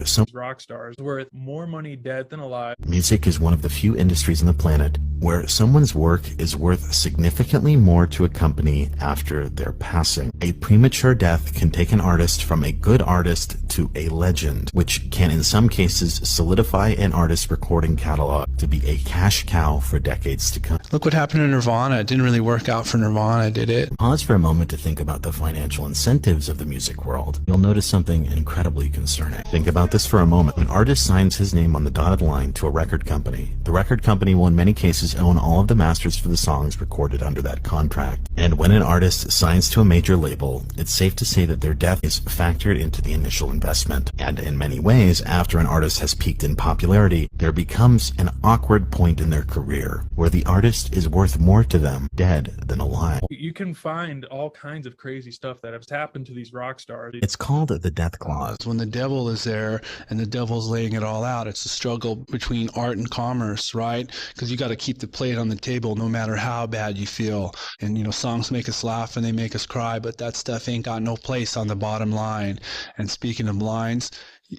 Some rock stars worth more money dead than alive. music is one of the few industries on the planet where someone's work is worth significantly more to a company after their passing. A premature death can take an artist from a good artist to a legend, which can in some cases solidify an artist's recording catalog to be a cash cow for decades to come. Look what happened to Nirvana. It didn't really work out for Nirvana, did it? Pause for a moment to think about the financial incentives of the music world. You'll notice something incredibly concerning. Think about this for a moment. An artist signs his name on the dotted line to a record company. The record company will in many cases own all of the masters for the songs recorded under that contract. And when an artist signs to a major label, it's safe to say that their death is factored into the initial investment. And in many ways, after an artist has peaked in popularity, there becomes an awkward point in their career where the artist is worth more to them dead than alive. You can find all kinds of crazy stuff that has happened to these rock stars. It's called the death clause. When the devil is there and the devil's laying it all out, it's a struggle between art and commerce, right? Because you got to keep the plate on the table no matter how bad you feel. And, you know, songs make us laugh and they make us cry, but that stuff ain't got no place on the bottom line. And speaking of lines,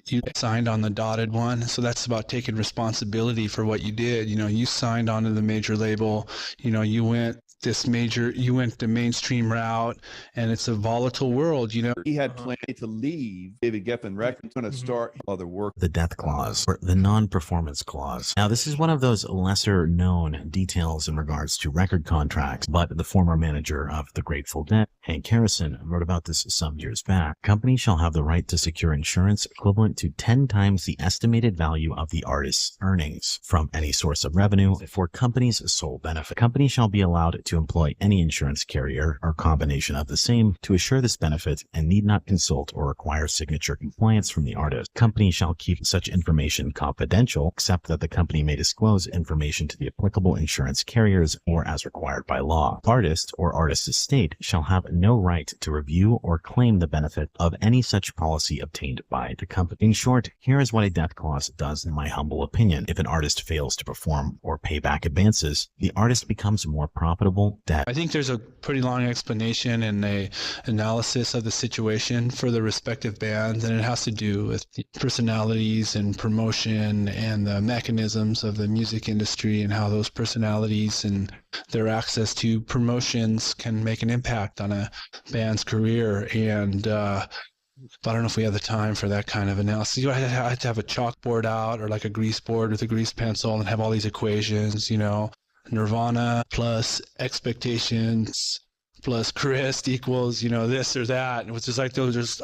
you signed on the dotted one, so that's about taking responsibility for what you did. You know, you signed onto the major label, you know, you went the mainstream route, and it's a volatile world, you know. He had planned to leave David Geffen Records, going to start other work. The death clause, or the non-performance clause. Now, this is one of those lesser known details in regards to record contracts, but the former manager of the Grateful Dead, Hank Harrison, wrote about this some years back. Companies shall have the right to secure insurance equivalent to 10 times the estimated value of the artist's earnings from any source of revenue for company's sole benefit. Companies shall be allowed to employ any insurance carrier or combination of the same to assure this benefit and need not consult or require signature compliance from the artist. Companies shall keep such information confidential, except that the company may disclose information to the applicable insurance carriers or as required by law. Artist or artist's estate shall have no right to review or claim the benefit of any such policy obtained by the company. In short, here is what a death clause does in my humble opinion. If an artist fails to perform or pay back advances, the artist becomes more profitable dead. I think there's a pretty long explanation and a analysis of the situation for the respective bands, and it has to do with the personalities and promotion and the mechanisms of the music industry and how those personalities and their access to promotions can make an impact on a band's career. And I don't know if we have the time for that kind of analysis. You have to have a chalkboard out or like a grease board with a grease pencil and have all these equations, you know. Nirvana plus expectations plus Chris equals, you know, this or that. It was just like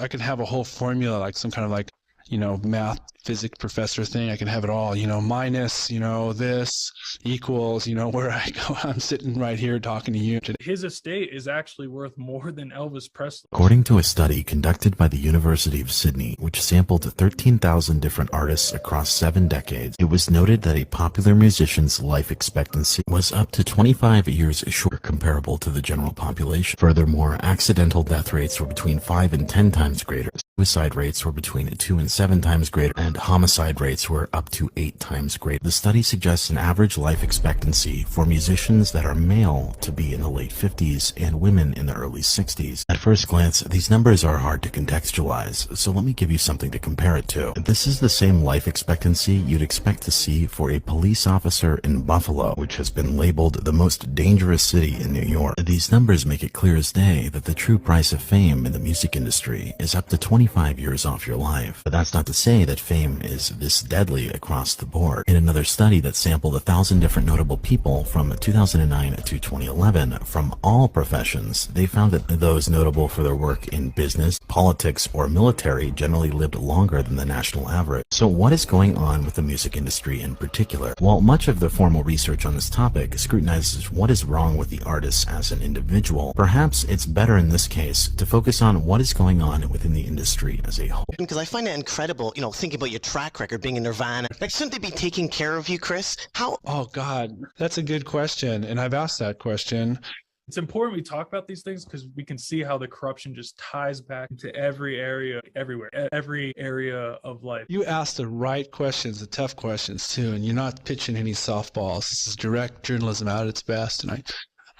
I can have a whole formula, like some kind of like, you know, math physics professor thing. I can have it all, you know, minus, you know, this equals, you know, where I go. I'm sitting right here talking to you today. His estate is actually worth more than Elvis Presley. According to a study conducted by the University of Sydney, which sampled 13,000 different artists across 7 decades, it was noted that a popular musician's life expectancy was up to 25 years shorter comparable to the general population. Furthermore, accidental death rates were between 5 and 10 times greater. Suicide rates were between 2 and 7 times greater, and homicide rates were up to 8 times greater. The study suggests an average life expectancy for musicians that are male to be in the late 50s and women in the early 60s. At first glance, these numbers are hard to contextualize, so let me give you something to compare it to. This is the same life expectancy you'd expect to see for a police officer in Buffalo, which has been labeled the most dangerous city in New York. These numbers make it clear as day that the true price of fame in the music industry is up to 25 years off your life. But that's not to say that fame is this deadly across the board. In another study that sampled 1,000 different notable people from 2009 to 2011 from all professions, they found that those notable for their work in business, politics, or military generally lived longer than the national average. So what is going on with the music industry in particular? Well, much of the formal research on this topic scrutinizes what is wrong with the artist as an individual. Perhaps it's better in this case to focus on what is going on within the industry as a whole. Because I find it incredible, you know, thinking about your track record being in Nirvana. Like, shouldn't they be taking care of you, Chris? How? Oh, God, that's a good question. And I've asked that question. It's important we talk about these things because we can see how the corruption just ties back into every area, everywhere, every area of life. You ask the right questions, the tough questions too, and you're not pitching any softballs. This is direct journalism at its best, and I'm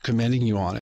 commending you on it.